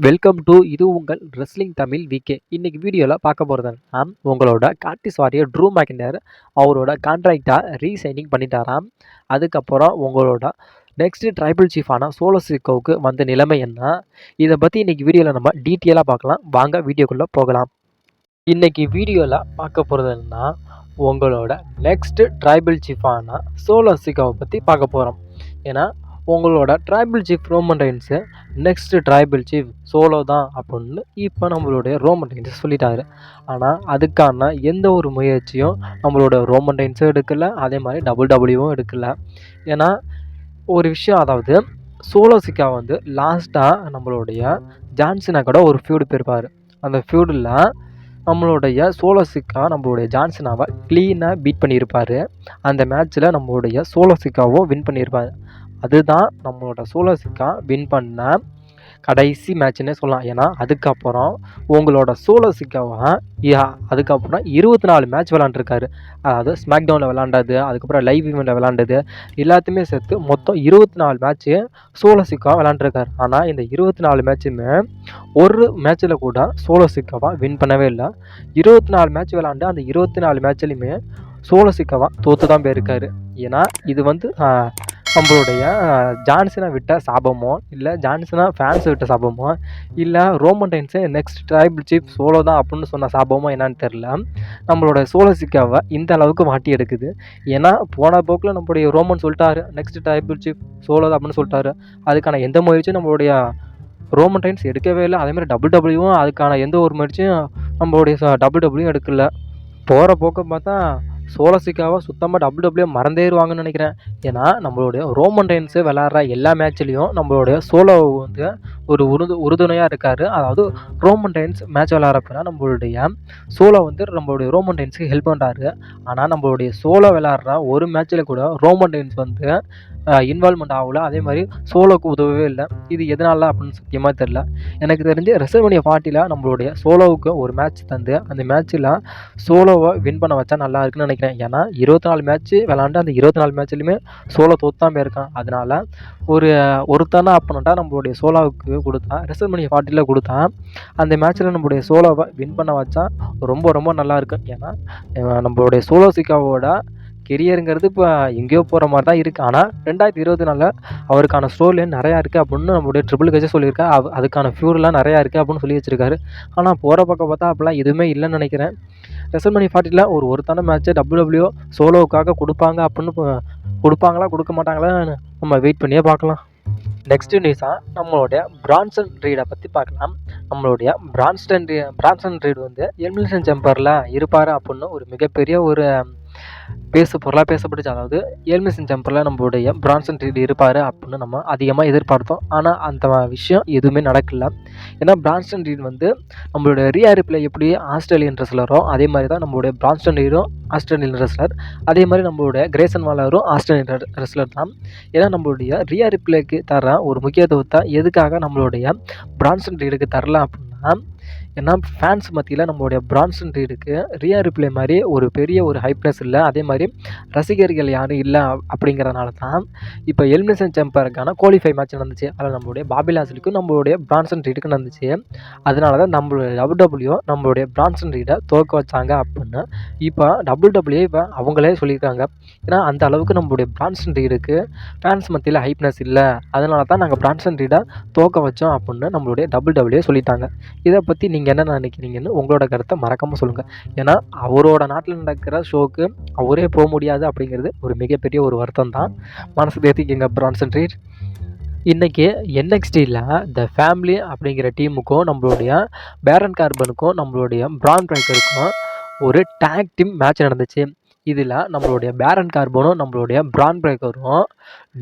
Welcome to இது உங்கள் wrestling Tamil VK. இன்னைக்கு வீடியோவில் பார்க்க போகிறதுனா உங்களோட கார்டிஸ் வாரியர் ட்ரூ மேக்கினர் அவரோட கான்ட்ராக்டை ரீசைனிங் பண்ணிட்டாராம். அதுக்கப்புறம் உங்களோட நெக்ஸ்ட் ட்ரைபிள் சீஃபான சோலோ சிக்கோவுக்கு வந்த நிலைமை என்ன, இதை பற்றி இன்னைக்கு வீடியோவில் நம்ம டீட்டெயிலாக பார்க்கலாம். வாங்க வீடியோக்குள்ளே போகலாம். இன்னைக்கு வீடியோவில் பார்க்க போகிறதுனா உங்களோட நெக்ஸ்ட் ட்ரைபிள் சீஃபான சோலோ சிக்கோவை பற்றி பார்க்க போகிறோம். ஏன்னா உங்களோட tribal chief Roman Reigns next tribal chief solo தான் அப்படின்னு இப்போ நம்மளுடைய ரோமன் ரெயின்ஸ் சொல்லிட்டாரு. ஆனால் அதுக்கான எந்த ஒரு முயற்சியும் நம்மளோட ரோமன் ரெயின்ஸும் எடுக்கலை, அதே மாதிரி டபிள்யூவும் எடுக்கலை. ஏன்னா ஒரு விஷயம், அதாவது சோலோ சிக்கா வந்து லாஸ்ட்டாக நம்மளுடைய ஜான்சனா கூட ஒரு ஃபியூடு போயிருப்பார். அந்த ஃபியூடில் நம்மளுடைய சோலோ சிக்கா நம்மளுடைய ஜான்சனாவை க்ளீனாக பீட் பண்ணியிருப்பார். அந்த மேட்ச்சில் நம்மளுடைய சோலோ சிக்காவும் வின் பண்ணியிருப்பார். அதுதான் நம்மளோட சோலோ சிக்கா வின் பண்ண கடைசி மேட்ச்னே சொல்லலாம். ஏன்னா அதுக்கப்புறம் உங்களோட சோலோ சிக்காவை அதுக்கப்புறம் 24 மேட்ச் விளாண்டுருக்காரு. அதாவது ஸ்மாக் டவுனில் விளாண்டது, அதுக்கப்புறம் லைவ் ஈவெண்ட்டில் விளாண்டது எல்லாத்தையுமே சேர்த்து மொத்தம் 24 மேட்ச்சு சோலோ சிக்கா விளாண்டுருக்காரு. ஆனால் இந்த 24 மேட்சுமே ஒரு மேட்ச்சில் கூட சோலோ சிக்காவாக வின் பண்ணவே இல்லை. 24 மேட்ச் விளாண்டு அந்த 24 மேட்ச்லையுமே சோலோ சிக்காவாக தோற்று தான் போயிருக்காரு. ஏன்னா இது வந்து நம்மளுடைய ஜான்சனா விட்ட சாபமோ, இல்லை ஜான்சனா ஃபேன்ஸை விட்ட சாபமோ, இல்லை Roman Reigns next tribal chief solo தான் அப்படின்னு சொன்ன சாபமோ என்னன்னு தெரில. நம்மளோட சோலோ சிக்காவை இந்த அளவுக்கு மாட்டி எடுக்குது. ஏன்னா போன போக்கில் நம்மளுடைய ரோமன் சொல்லிட்டாரு நெக்ஸ்ட் ட்ரைபிள் சீஃப் சோலோ தான் அப்படின்னு சொல்லிட்டாரு. அதுக்கான எந்த முயற்சியும் நம்மளுடைய ரோமன் ரெயின்ஸ் எடுக்கவே இல்லை. அதேமாதிரி டபிள்யூவும் அதுக்கான எந்த ஒரு முயற்சியும் நம்மளுடைய டபிள்யூவும் எடுக்கல. போகிற போக்க பார்த்தா சோலோ சிக்காவை சுத்தமாக டபிள்யூ மறந்தேருவாங்கன்னு நினைக்கிறேன். ஏன்னா நம்மளுடைய ரோமன் ரெயின்ஸு விளாட்ற எல்லா மேட்ச்லேயும் நம்மளுடைய சோலோ வந்து ஒரு உறுதுணையாக இருக்கார். அதாவது ரோமன் ரெயின்ஸ் மேட்ச் விளாட்றப்ப நம்மளுடைய சோலோ வந்து நம்மளுடைய ரோமன் ரெயின்ஸுக்கு ஹெல்ப் பண்ணுறாரு. ஆனால் நம்மளுடைய சோலோ விளாட்ற ஒரு மேட்ச்சில் கூட ரோமன் ரெயின்ஸ் வந்து இன்வால்வ்மெண்ட் ஆகல. அதே மாதிரி சோலோவுக்கு உதவவே இல்லை. இது எதனால அப்படின்னு சத்தியமாக தெரில. எனக்கு தெரிஞ்சு ரெஸ்ல்மேனியா 40 நம்மளுடைய சோலோவுக்கு ஒரு மேட்ச் தந்து அந்த மேட்ச்சில் சோலோவை வின் பண்ண வச்சா நல்லா இருக்குன்னு நினைக்கிறேன். ஏன்னா 24 மேட்ச்சு விளாண்டு அந்த 24 மேட்ச்லையுமே சோலோ தோத்தான் போயிருக்கான். அதனால் ஒருத்தான அப்பனட்டாக நம்மளுடைய சோலோவுக்கு கொடுத்தா, ரெஸ்ல்மேனியா 40 கொடுத்தா அந்த மேட்ச்சில் நம்மளுடைய சோலோவை வின் பண்ண வச்சா ரொம்ப ரொம்ப நல்லாயிருக்கும். ஏன்னா நம்மளுடைய சோலோ சிக்காவோட கெரியருங்கிறது இப்போ எங்கேயோ போகிற மாதிரி தான் இருக்குது. ஆனால் 2024 அவருக்கான ஸ்டோரி நிறையா இருக்குது அப்படின்னு நம்மளுடைய ட்ரிபிள் ஹெச் சொல்லியிருக்கா. அதுக்கான ஃபியூர்லாம் நிறையா இருக்குது அப்படின்னு சொல்லி வச்சுருக்காரு. ஆனால் போகிற பக்கம் பார்த்தா அப்படிலாம் எதுவுமே இல்லைன்னு நினைக்கிறேன். ரெஸ்ல்மேனியா 40 ஒருத்தான மேட்ச்சை டபிள்யூ சோலோவுக்காக கொடுப்பாங்க அப்படின்னு கொடுப்பாங்களா கொடுக்க மாட்டாங்களா நம்ம வெயிட் பண்ணியே பார்க்கலாம். நெக்ஸ்ட் நியூஸாக நம்மளுடைய பிரான்சன் ரீடை பற்றி பார்க்கலாம். நம்மளுடைய பிரான்சன் ரீட் வந்து எலிமினேஷன் சேம்பரில் இருப்பார் அப்படின்னு ஒரு மிகப்பெரிய ஒரு பொருளாக பேசப்பட்டுச்சு. அதாவது எலிமினேஷன் சேம்பரில் நம்மளுடைய பிரான்சன் ரீட் இருப்பார் அப்படின்னு நம்ம அதிகமாக எதிர்பார்த்தோம். ஆனால் அந்த விஷயம் எதுவுமே நடக்கல. ஏன்னா பிரான்சன் ரீட் வந்து நம்மளுடைய ரியா ரிப்ளே எப்படி ஆஸ்திரேலியன் ரெஸ்லரோ அதே மாதிரி தான் நம்மளுடைய பிரான்சன் ரீடும் ஆஸ்திரேலியன் ரெஸ்லர். அதே மாதிரி நம்மளுடைய கிரேசன் வாலரும் ஆஸ்திரேலியன் ரெஸ்லர் தான். ஏன்னா நம்மளுடைய ரியா ரிப்ளேக்கு தர ஒரு முக்கியத்துவத்தை எதுக்காக நம்மளுடைய பிரான்சன் ரீடுக்கு தரல அப்படின்னா, ஏன்னா ஃபேன்ஸ் மத்தியில் நம்மளுடைய பிரான்சன் ரீடுக்கு ரியா ரிப்ளே மாதிரி ஒரு பெரிய ஒரு ஹைப்னஸ் இல்லை, அதே மாதிரி ரசிகர்கள் யாரும் இல்லை. அப்படிங்கிறதுனால தான் இப்போ எலிமினேஷன் சேம்பருக்கான குவாலிஃபை மேட்ச் நடந்துச்சு. அதில் நம்மளுடைய பாபி லாஸ்லிக்கும் நம்மளுடைய பிரான்சன் ரீடுக்கு நடந்துச்சு. அதனால தான் நம்மளுடைய டபிள்யூ நம்மளுடைய பிரான்சன் ரீடை தோற்க வச்சாங்க அப்படின்னு இப்போ டபிள்யூ இப்போ அவங்களே சொல்லியிருக்காங்க. ஏன்னா அந்த அளவுக்கு நம்மளுடைய பிரான்சன் ரீடுக்கு ஃபேன்ஸ் மத்தியில் ஹைப்னஸ் இல்லை, அதனால தான் நாங்கள் பிரான்சன் ரீடை தோற்க வச்சோம் அப்படின்னு நம்மளுடைய டபிள்யூ சொல்லிட்டாங்க. இதை பற்றி நீங்கள் என்ன நினைக்கிறீங்கன்னு உங்களோட கருத்தை மறக்காமல் சொல்லுங்கள். ஏன்னா அவரோட நாட்டில் நடக்கிற ஷோக்கு அவரே போக முடியாது அப்படிங்கிறது ஒரு மிகப்பெரிய ஒரு வருத்தம் தான். மனசு தேர்த்திக்கங்க பிரான்சன் ரீட். இன்றைக்கி NXTயில் த ஃபேமிலி அப்படிங்கிற டீமுக்கும் நம்மளுடைய பேரன் கார்பனுக்கும் நம்மளுடைய பிரான் பிரேக்கருக்கும் ஒரு டேக் டீம் மேட்ச் நடந்துச்சு. இதில் நம்மளுடைய பேரன் கார்பனும் நம்மளுடைய பிரான் பிரேக்கரும்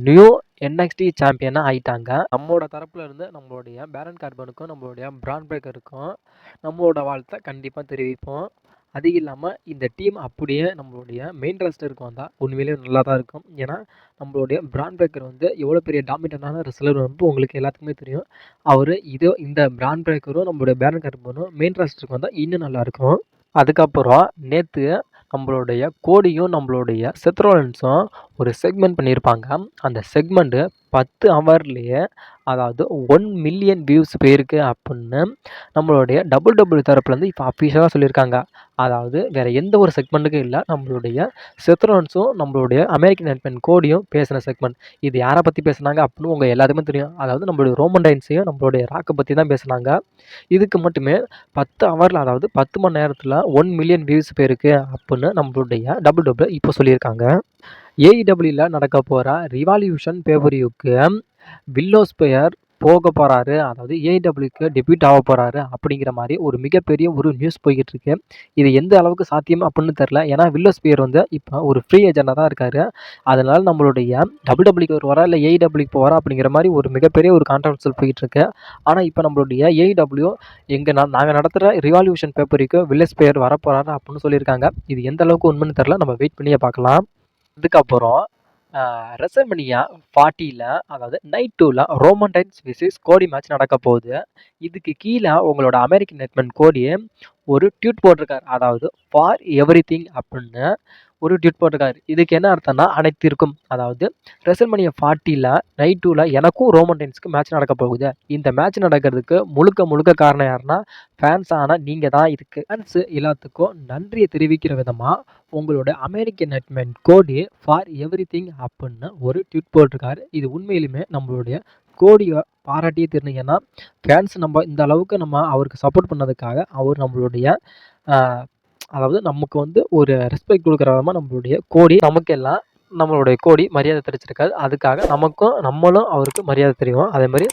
நியூ NXT சாம்பியனாக ஆகிட்டாங்க. நம்மளோட தரப்பில் இருந்து நம்மளுடைய பேரன் கார்பனுக்கும் நம்மளுடைய பிரான் பிரேக்கருக்கும் நம்மளோட வாழ்த்தை கண்டிப்பாக தெரிவிப்போம். அது இல்லாமல் இந்த டீம் அப்படியே நம்மளுடைய மெயின் ரெஸ்லருக்கு வந்தால் உண்மையிலேயே நல்லா தான் இருக்கும். ஏன்னா நம்மளுடைய பிரான் பிரேக்கர் வந்து எவ்வளோ பெரிய டாமினண்டான ரெஸ்லர் வந்து உங்களுக்கு எல்லாத்துக்குமே தெரியும். இந்த பிரான் பிரேக்கரும் நம்மளுடைய பேரன் கார்பனும் மெயின் ரெஸ்லருக்கு வந்தால் இன்னும் நல்லாயிருக்கும். அதுக்கப்புறம் நேற்று நம்மளுடைய கோடியும் நம்மளுடைய செத் ரோலன்ஸும் ஒரு செக்மெண்ட் பண்ணியிருப்பாங்க. அந்த செக்மெண்ட்டு 10 ஹவர்லேயே அதாவது 1,000,000 வியூஸ் போயிருக்கு அப்படின்னு நம்மளுடைய தரப்புலேருந்து இப்போ அஃபிஷியலாக சொல்லியிருக்காங்க. அதாவது வேறு எந்த ஒரு செக்மெண்ட்டுக்கும் இல்ல. நம்மளுடைய செத் ரோலன்ஸும், நம்மளுடைய அமெரிக்கன் நட்மன் கோடியும் பேசின செக்மெண்ட். இது யாரை பற்றி பேசுனாங்க அப்படின்னு உங்கள் எல்லாத்துக்குமே தெரியும். அதாவது நம்மளுடைய ரோமன் ரைன்ஸையும், நம்மளுடைய ராக்கை பற்றி தான் பேசுனாங்க. இதுக்கு மட்டுமே 10 ஹவரில் அதாவது 10 மணி நேரத்தில் 1,000,000 வியூஸ் போயிருக்கு அப்படின்னு நம்மளுடைய இப்போ சொல்லியிருக்காங்க. ஏஇடபிள்யூல நடக்க போகிற ரிவால்யூஷன் பேப்பரியூக்கு வில் ஓஸ்ப்ரேயர் போக போகிறாரு. அதாவது ஏஇடபிள்யூக்கு டெபியூட் ஆக போகிறாரு அப்படிங்கிற மாதிரி ஒரு மிகப்பெரிய ஒரு நியூஸ் போய்கிட்டு இருக்கு. இது எந்த அளவுக்கு சாத்தியம் அப்படின்னு தெரில. ஏன்னா வில் ஓஸ்ப்ரேயர் வந்து இப்போ ஒரு ஃப்ரீ ஏஜெண்டாக தான் இருக்காரு. அதனால நம்மளுடைய டபிள்யூடபிள்யூக்கு வருவாரா இல்லை ஏஇடபிள்யூக்கு போவாரா அப்படிங்கிற மாதிரி ஒரு மிகப்பெரிய ஒரு கான்ட்ரவர்சல் போய்கிட்டு இருக்கு. ஆனால் இப்போ நம்மளுடைய ஏஇடபிள்யூ நாங்கள் நடத்துகிற ரிவால்யூஷன் பேப்பருக்கு வில் ஓஸ்ப்ரேயர் வரப்போகிறாரு அப்படின்னு சொல்லியிருக்காங்க. இது எந்த அளவுக்கு உண்மைன்னு தெரில. நம்ம வெயிட் பண்ணியே பார்க்கலாம். அதுக்கப்புறம் ரெசல்மனியா 40ல அதாவது நைட் 2ல ரோமன் ரைன்ஸ் விசஸ் கோடி மேட்ச் நடக்க போகுது. இதுக்கு கீழே உங்களோட அமெரிக்கன் நட்மன் கோடி ஒரு ட்வீட் போட்டிருக்காரு. அதாவது ஃபார் எவ்ரிதிங் அப்படின்னு ஒரு ட்வீட் போட்டிருக்காரு. இதுக்கு என்ன அர்த்தம்னா அனைத்திற்கும். அதாவது ரெசல்மனியா 40ல நைட் 2ல எனக்கும் ரோமன் ரைன்ஸ்க்கு மேட்ச் நடக்க போகுது. இந்த மேட்ச் நடக்கிறதுக்கு முழுக்க காரணம் யாருன்னா ஃபேன்ஸ் ஆன நீங்கள் தான். இதுக்கு ஃபேன்ஸு எல்லாத்துக்கும் நன்றியை தெரிவிக்கிற விதமாக உங்களோட அமெரிக்கன் நட்மன் கோடி ஃபார் எவ்ரிதிங் அப்படின்னு ஒரு ட்வீட் போட்டிருக்காரு. இது உண்மையிலுமே நம்மளுடைய கோடியை பாராட்டியே தெரியும். ஏன்னா ஃபேன்ஸ் நம்ம இந்த அளவுக்கு நம்ம அவருக்கு சப்போர்ட் பண்ணதுக்காக அவர் நம்மளுடைய அதாவது நமக்கு வந்து ஒரு ரெஸ்பெக்ட் கொடுக்குற விதமாக நம்மளுடைய கோடி நமக்கெல்லாம் நம்மளுடைய கோடி மரியாதை தெரிவிச்சிருக்காரு. அதுக்காக நம்மளும் அவருக்கு மரியாதை தெரியும். அதே மாதிரி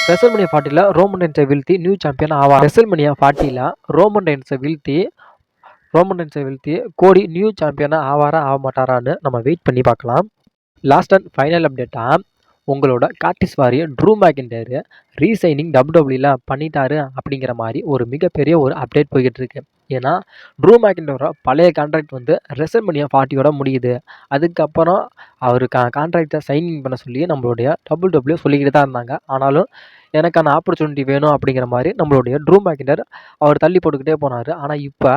ரெசல்மனியா 40ல ரோமன் ரைன்ஸை வீழ்த்தி நியூ சாம்பியன் ஆவார். ரெசல்மனியா 40ல ரோமன் ரைன்ஸை வீழ்த்தி கோடி நியூ சாம்பியனாக ஆவாரா ஆக மாட்டாரான்னு நம்ம வெயிட் பண்ணி பார்க்கலாம். லாஸ்ட் அண்ட் ஃபைனல் அப்டேட்டாக உங்களோட கார்டிஸ் வாரியர் ட்ரூ மேக்கின்டையர் ரீசைனிங் டபிள்யூடபிள்யூல பண்ணிட்டாரு அப்படிங்கிற மாதிரி ஒரு மிகப்பெரிய ஒரு அப்டேட் போய்கிட்டு இருக்கு. ஏன்னா ட்ரூ மேக்கின்டையரோட பழைய கான்ட்ராக்ட் வந்து ரெசல்மனியா 40யோட முடியுது. அதுக்கப்புறம் அவர் கான்ட்ராக்டை சைனிங் பண்ண சொல்லி நம்மளுடைய டபிள்யூடபிள்யூ சொல்லிக்கிட்டு தான் இருந்தாங்க. ஆனாலும் எனக்கான ஆப்பர்ச்சுனிட்டி வேணும் அப்படிங்கிற மாதிரி நம்மளுடைய ட்ரூ மேக்கின்டையர் அவர் தள்ளி போட்டுக்கிட்டே போனார். ஆனால் இப்போ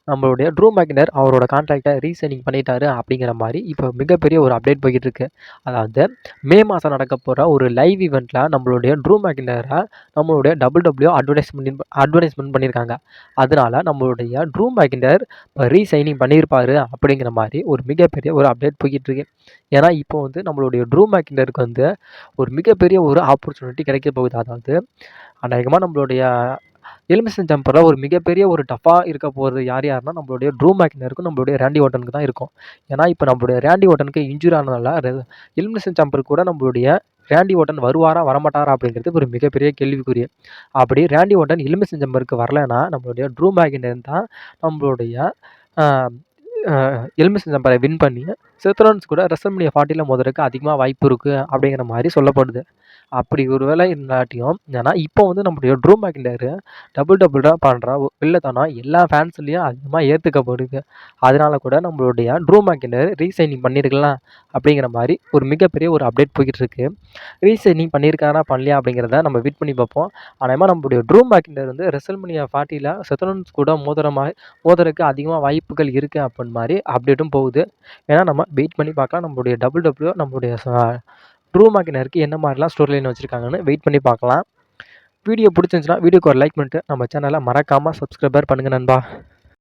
நம்மளுடைய ட்ரூ மேக்கின்டையர் அவரோட கான்ட்ராக்டை ரீசைனிங் பண்ணிட்டாரு அப்படிங்கிற மாதிரி இப்போ மிகப்பெரிய ஒரு அப்டேட் போய்கிட்டு இருக்கு. அதாவது மே மாதம் நடக்க போகிற ஒரு லைவ் ஈவெண்ட்டில் நம்மளுடைய ட்ரூ மேக்கின்டையரை நம்மளுடைய டபிள்யூடபிள்யூ அட்வர்டைஸ்மெண்ட் பண்ணியிருக்காங்க. அதனால நம்மளுடைய ட்ரூ மேக்கின்டையர் ரீசைனிங் பண்ணியிருப்பாரு அப்படிங்கிற மாதிரி ஒரு மிகப்பெரிய ஒரு அப்டேட் போய்கிட்டு இருக்கு. ஏன்னா இப்போ வந்து நம்மளுடைய ட்ரூ மேக்கின்டையருக்கு வந்து ஒரு மிகப்பெரிய ஒரு ஆப்பர்ச்சுனிட்டி கிடைக்க போகுது. அதாவது அநேகமாக நம்மளுடைய எலிமினேஷன் ஜம்பரில் ஒரு மிகப்பெரிய ஒரு டஃப்பாக இருக்க போகிறது யாருன்னா நம்மளுடைய ட்ரூ மேக்கின்டையருக்கும் நம்மளுடைய ரேண்டி ஓர்டனுக்கு தான் இருக்கும். ஏன்னா இப்போ நம்மளுடைய ரேண்டி ஓர்டனுக்கு இன்ஜுரி ஆனதுனால எலிமினேஷன் ஜம்பருக்கு கூட நம்மளுடைய ரேண்டி ஓர்டன் வருவாரா வரமாட்டாரா அப்படிங்கிறது ஒரு மிகப்பெரிய கேள்விக்குரிய. அப்படி ரேண்டி ஓர்டன் எலிமினேஷன் ஜம்பருக்கு வரலைன்னா நம்மளுடைய ட்ரூ மேக்கின்டையர் தான் நம்மளுடைய எலிமினேஷன் ஜம்பரை வின் பண்ணி செத் ரோலன்ஸ் கூட ரெசல்மனியா 40ல மோதுறதுக்கு அதிகமாக வாய்ப்பு இருக்குது அப்படிங்கிற மாதிரி சொல்லப்படுது. அப்படி ஒரு வேளை இல்லாட்டியும் ஏன்னா இப்போ வந்து நம்மளுடைய ட்ரூ மேக்கின்டையர் டபிள்யூடபிள்யூ பண்ணுற வில்லத்தனம் எல்லா ஃபேன்ஸ்லேயும் அதிகமாக ஏற்றுக்கப்படுது. அதனால கூட நம்மளுடைய ட்ரூ மேக்கின்டையர் ரீசைனிங் பண்ணியிருக்கலாம் அப்படிங்கிற மாதிரி ஒரு மிகப்பெரிய ஒரு அப்டேட் போய்கிட்டு இருக்கு. ரீசைனிங் பண்ணியிருக்காரா பண்ணலையா அப்படிங்கிறத நம்ம வெயிட் பண்ணி பார்ப்போம். ஆனால் நம்மளுடைய ட்ரூ மேக்கின்டையர் வந்து ரெசல்மனியா 40ல செத் ரோலன்ஸ் கூட மோதுறதுக்கு அதிகமாக வாய்ப்புகள் இருக்குது அப்படின்னு மாதிரி அப்டேட்டும் போகுது. ஏன்னா நம்ம வெயிட் பண்ணி பார்க்கலாம். நம்மளுடைய டபிள்யூடபிள்யூ நம்மளுடைய ட்ரூ மேக்கின்டையருக்கு என்ன மாதிரிலாம் ஸ்டோரி லைன் வச்சுருக்காங்கன்னு வெயிட் பண்ணி பார்க்கலாம். வீடியோ பிடிச்சிருந்துச்சுன்னா வீடியோக்கு ஒரு லைக் பண்ணிட்டு நம்ம சேனலை மறக்காமல் சப்ஸ்கிரைபர் பண்ணுங்கள் நண்பா.